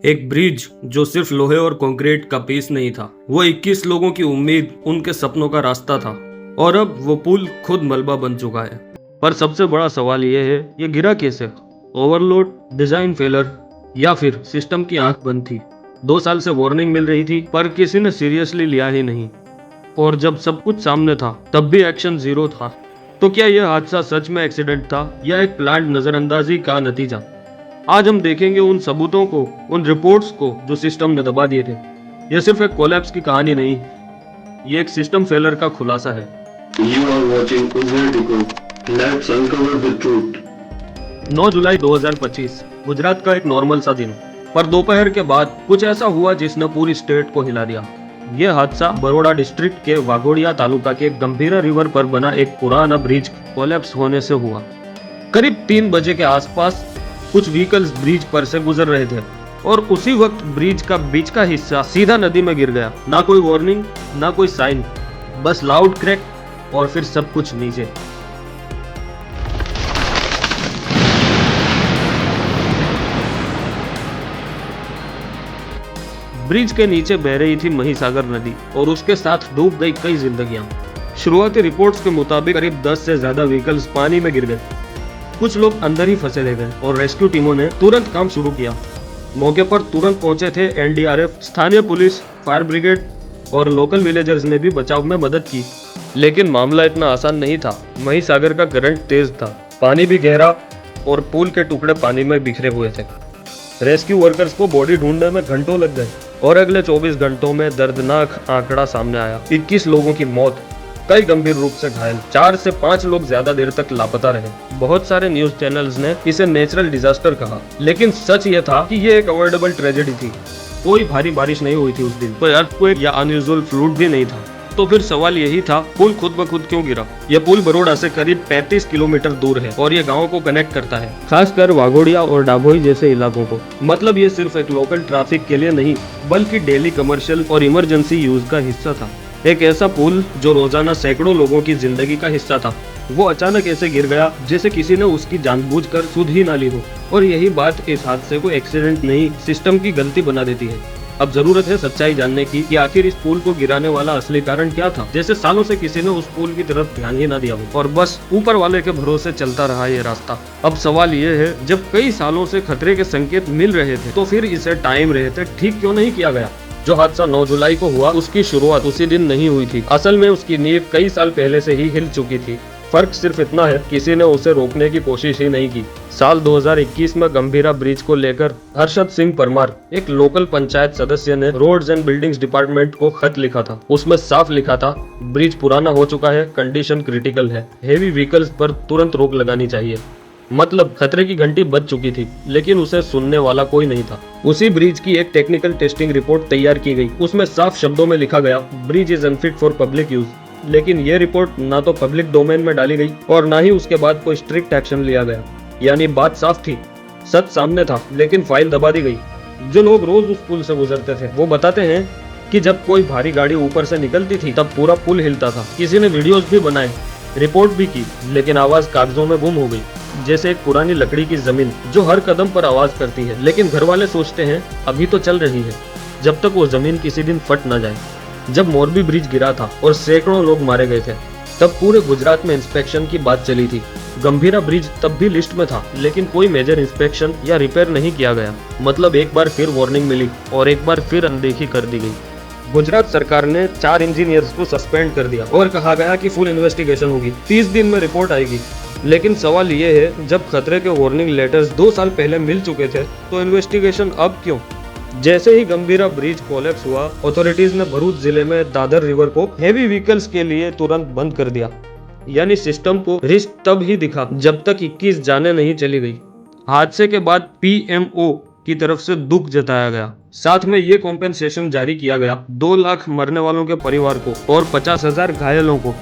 एक ब्रिज जो सिर्फ लोहे और कंक्रीट का पीस नहीं था, वो 21 लोगों की उम्मीद, उनके सपनों का रास्ता था। और अब वो पुल खुद मलबा बन चुका है। पर सबसे बड़ा सवाल ये है, ये गिरा कैसे? ओवरलोड, डिजाइन फेलर, या फिर सिस्टम की आंख बंद थी? 2 साल से वार्निंग मिल रही थी, पर किसी ने सीरियसली लिया ही नहीं। और जब सब कुछ सामने था, तब भी एक्शन जीरो था। तो क्या यह हादसा सच में एक्सीडेंट था या एक प्लांट नजरअंदाजी का नतीजा? आज हम देखेंगे उन सबूतों को, उन रिपोर्ट्स को जो सिस्टम ने दबा दिए थे। यह सिर्फ एक कोलैप्स की कहानी नहीं, ये एक सिस्टम फेलर का खुलासा है। You are watching Vertigo. Let's uncover the truth. 9 जुलाई 2025, गुजरात का एक नॉर्मल सा दिन। पर दोपहर के बाद कुछ ऐसा हुआ जिसने पूरी स्टेट को हिला दिया। यह हादसा बड़ौदा डिस्ट्रिक्ट के वाघोड़िया तालुका के गंभीरा रिवर पर बना एक पुराना ब्रिज कोलैप्स होने से हुआ। करीब 3 बजे के आसपास कुछ व्हीकल्स ब्रिज पर से गुजर रहे थे और उसी वक्त ब्रिज का बीच का हिस्सा सीधा नदी में गिर गया। ना कोई वार्निंग, ना कोई साइन, बस लाउड क्रैक और फिर सब कुछ नीचे। ब्रिज के नीचे बह रही थी महिसागर नदी और उसके साथ डूब गई कई जिंदगियां। शुरुआती रिपोर्ट्स के मुताबिक करीब 10 से ज्यादा व्हीकल्स पानी में गिर गए। कुछ लोग अंदर ही फंसे रह गए और रेस्क्यू टीमों ने तुरंत काम शुरू किया। मौके पर तुरंत पहुंचे थे एनडीआरएफ, स्थानीय पुलिस, फायर ब्रिगेड और लोकल विलेजर्स ने भी बचाव में मदद की। लेकिन मामला इतना आसान नहीं था। महिसागर का करंट तेज था, पानी भी गहरा और पुल के टुकड़े पानी में बिखरे हुए थे। रेस्क्यू वर्कर्स को बॉडी ढूंढने में घंटों लग गए और अगले 24 घंटों में दर्दनाक आंकड़ा सामने आया। 21 लोगों की मौत, कई गंभीर रूप से घायल, 4 से 5 लोग ज्यादा देर तक लापता रहे। बहुत सारे न्यूज चैनल्स ने इसे नेचुरल डिजास्टर कहा, लेकिन सच ये था कि ये एक अवॉइडेबल ट्रेजेडी थी। कोई भारी बारिश नहीं हुई थी उस दिन, कोई अर्थक्वेक या अनयूजुअल फ्लूड भी नहीं था। तो फिर सवाल यही था, पुल खुद ब खुद क्यों गिरा? यह पुल बड़ौदा से करीब 35 किलोमीटर दूर है और ये गाँव को कनेक्ट करता है, खासकर वाघोड़िया और डाभोई जैसे इलाकों को। मतलब ये सिर्फ एक लोकल ट्रैफिक के लिए नहीं, बल्कि डेली कमर्शियल और इमरजेंसी यूज का हिस्सा था। एक ऐसा पुल जो रोजाना सैकड़ों लोगों की जिंदगी का हिस्सा था, वो अचानक ऐसे गिर गया जैसे किसी ने उसकी जानबूझकर सुध ही ना ली हो। और यही बात इस हादसे को एक्सीडेंट नहीं, सिस्टम की गलती बना देती है। अब जरूरत है सच्चाई जानने की कि आखिर इस पुल को गिराने वाला असली कारण क्या था। जैसे सालों से किसी ने उस पुल की तरफ ध्यान ही ना दिया हो और बस ऊपर वाले के भरोसे चलता रहा ये रास्ता। अब सवाल ये है, जब कई सालों से खतरे के संकेत मिल रहे थे, तो फिर इसे टाइम रहते ठीक क्यों नहीं किया गया? जो हादसा 9 जुलाई को हुआ, उसकी शुरुआत उसी दिन नहीं हुई थी। असल में उसकी नींव कई साल पहले से ही हिल चुकी थी। फर्क सिर्फ इतना है, किसी ने उसे रोकने की कोशिश ही नहीं की। साल 2021 में गंभीरा ब्रिज को लेकर हर्षद सिंह परमार, एक लोकल पंचायत सदस्य, ने रोड्स एंड बिल्डिंग्स डिपार्टमेंट को खत लिखा था। उसमें साफ लिखा था, ब्रिज पुराना हो चुका है, कंडीशन क्रिटिकल है, हेवी व्हीकल्स पर तुरंत रोक लगानी चाहिए। मतलब खतरे की घंटी बज चुकी थी, लेकिन उसे सुनने वाला कोई नहीं था। उसी ब्रिज की एक टेक्निकल टेस्टिंग रिपोर्ट तैयार की गई। उसमें साफ शब्दों में लिखा गया, bridge is unfit for public use. लेकिन ये रिपोर्ट ना तो पब्लिक डोमेन में डाली गई और ना ही उसके बाद कोई स्ट्रिक्ट एक्शन लिया गया। यानी बात साफ थी, सच सामने था, लेकिन फाइल दबा दी गई। जो लोग रोज उस पुल से गुजरते थे वो बताते हैं कि जब कोई भारी गाड़ी ऊपर से निकलती थी तब पूरा पुल हिलता था। किसी ने वीडियोस भी बनाए, रिपोर्ट भी की, लेकिन आवाज कागजों में गुम हो गई, जैसे एक पुरानी लकड़ी की जमीन जो हर कदम पर आवाज करती है, लेकिन घर वाले सोचते हैं अभी तो चल रही है, जब तक वो जमीन किसी दिन फट ना जाए। जब मोरबी ब्रिज गिरा था और सैकड़ों लोग मारे गए थे, तब पूरे गुजरात में इंस्पेक्शन की बात चली थी। गंभीरा ब्रिज तब भी लिस्ट में था, लेकिन कोई मेजर इंस्पेक्शन या रिपेयर नहीं किया गया। मतलब एक बार फिर वार्निंग मिली और एक बार फिर अनदेखी कर दी गई। गुजरात सरकार ने 4 इंजीनियर्स को सस्पेंड कर दिया और कहा गया कि फुल इन्वेस्टिगेशन होगी, 30 दिन में रिपोर्ट आएगी। लेकिन सवाल ये है, जब खतरे के वार्निंग लेटर्स 2 साल पहले मिल चुके थे, तो इन्वेस्टिगेशन अब क्यों? जैसे ही गंभीरा ब्रिज कोलैप्स हुआ, अथॉरिटीज ने भरूच जिले में दादर रिवर को हेवी व्हीकल्स के लिए तुरंत बंद कर दिया। यानी सिस्टम को रिस्क तब ही दिखा जब तक 21 जानें नहीं चली गई। हादसे के बाद पीएमओ की तरफ से दुख जताया गया, साथ में ये कॉम्पेंसेशन जारी किया गया 2 लाख मरने वालों के परिवार को और 50,000 घायलों को।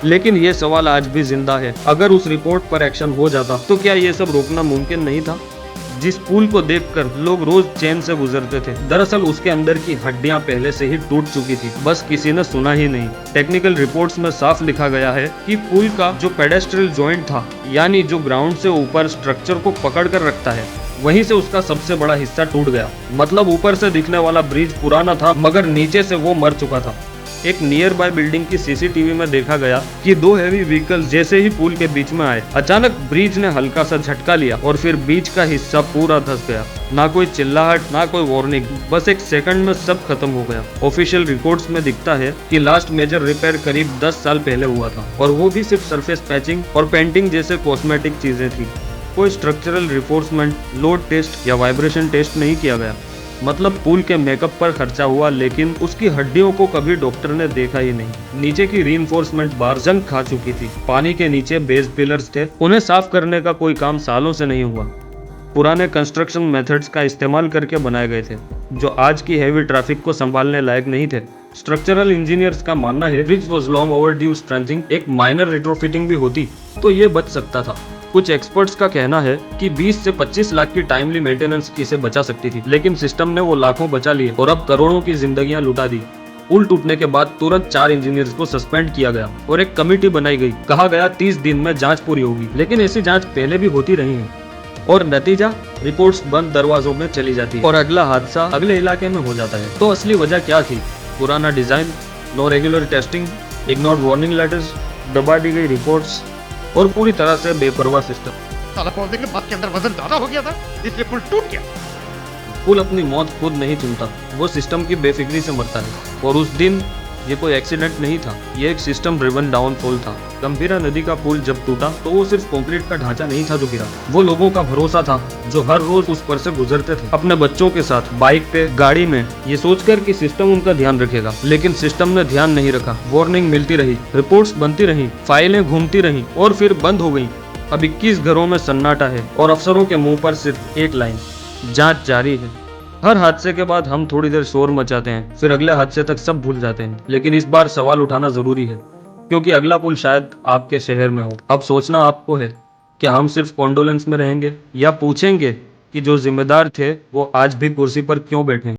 लेकिन ये सवाल आज भी जिंदा है, अगर उस रिपोर्ट पर एक्शन हो जाता तो क्या ये सब रोकना मुमकिन नहीं था? जिस पुल को देखकर लोग रोज चैन से गुजरते थे, दरअसल उसके अंदर की हड्डियां पहले से ही टूट चुकी थी, बस किसी ने सुना ही नहीं। टेक्निकल रिपोर्ट्स में साफ लिखा गया है कि पुल का जो पेडेस्ट्रियल जॉइंट था, यानी जो ग्राउंड से ऊपर स्ट्रक्चर को पकड़ कर रखता है, वहीं से उसका सबसे बड़ा हिस्सा टूट गया। मतलब ऊपर से दिखने वाला ब्रिज पुराना था, मगर नीचे से वो मर चुका था। एक नियर बाय बिल्डिंग की सीसीटीवी में देखा गया कि 2 हैवी व्हीकल्स जैसे ही पुल के बीच में आए, अचानक ब्रिज ने हल्का सा झटका लिया और फिर बीच का हिस्सा पूरा धंस गया। ना कोई चिल्लाहट, ना कोई वार्निंग, बस एक सेकंड में सब खत्म हो गया। ऑफिशियल रिकॉर्ड्स में दिखता है कि लास्ट मेजर रिपेयर करीब 10 साल पहले हुआ था, और वो भी सिर्फ सरफेस पैचिंग और पेंटिंग जैसे कॉस्मेटिक चीजें थी। कोई स्ट्रक्चरल रिफोर्समेंट, लोड टेस्ट या वाइब्रेशन टेस्ट नहीं किया गया। मतलब पुल के मेकअप पर खर्चा हुआ, लेकिन उसकी हड्डियों को कभी डॉक्टर ने देखा ही नहीं। नीचे की रीइंफोर्समेंट बार जंग खा चुकी थी। पानी के नीचे बेस पिलर्स थे, उन्हें साफ करने का कोई काम सालों से नहीं हुआ। पुराने कंस्ट्रक्शन मेथड्स का इस्तेमाल करके बनाए गए थे, जो आज की हैवी ट्रैफिक को संभालने लायक नहीं थे। स्ट्रक्चरल इंजीनियर्स का मानना है bridge was long overdue strengthening, एक माइनर रिट्रोफिटिंग भी होती तो ये बच सकता था। कुछ एक्सपर्ट्स का कहना है कि 20 से 25 लाख की टाइमली मेंटेनेंस इसे बचा सकती थी, लेकिन सिस्टम ने वो लाखों बचा लिए और अब करोड़ों की जिंदगियां लुटा दी। पुल टूटने के बाद तुरंत 4 इंजीनियर्स को सस्पेंड किया गया और एक कमेटी बनाई गई। कहा गया 30 दिन में जांच पूरी होगी, लेकिन ऐसी जांच पहले भी होती रही है और नतीजा रिपोर्ट्स बंद दरवाजों में चली जाती है और अगला हादसा अगले इलाके में हो जाता है। तो असली वजह क्या थी? पुराना design, no regular testing, ignored warning letters, दबा दी गई रिपोर्ट्स और पूरी तरह से बेपरवाह सिस्टम। साला पौधे के बात के अंदर वजन ज्यादा हो गया था, इसलिए पुल टूट गया। पुल अपनी मौत खुद नहीं चुनता, वो सिस्टम की बेफिक्री से मरता है। और उस दिन ये कोई एक्सीडेंट नहीं था, ये एक सिस्टम ड्रिवन डाउनफॉल था। गंभीरा नदी का पुल जब टूटा तो वो सिर्फ कंक्रीट का ढांचा नहीं था जो गिरा, वो लोगों का भरोसा था जो हर रोज उस पर से गुजरते थे, अपने बच्चों के साथ, बाइक पे, गाड़ी में, ये सोचकर कि सिस्टम उनका ध्यान रखेगा। लेकिन सिस्टम ने ध्यान नहीं रखा। वार्निंग मिलती रही, रिपोर्ट्स बनती रही, फाइलें घूमती रही और फिर बंद हो गई। अब 21 घरों में सन्नाटा है और अफसरों के मुंह पर सिर्फ एक लाइन, जांच जारी है। हर हादसे के बाद हम थोड़ी देर शोर मचाते हैं, फिर अगले हादसे तक सब भूल जाते हैं। लेकिन इस बार सवाल उठाना जरूरी है, क्योंकि अगला पुल शायद आपके शहर में हो। अब सोचना आपको है कि हम सिर्फ कॉन्डोलेंस में रहेंगे या पूछेंगे कि जो जिम्मेदार थे वो आज भी कुर्सी पर क्यों बैठे हैं।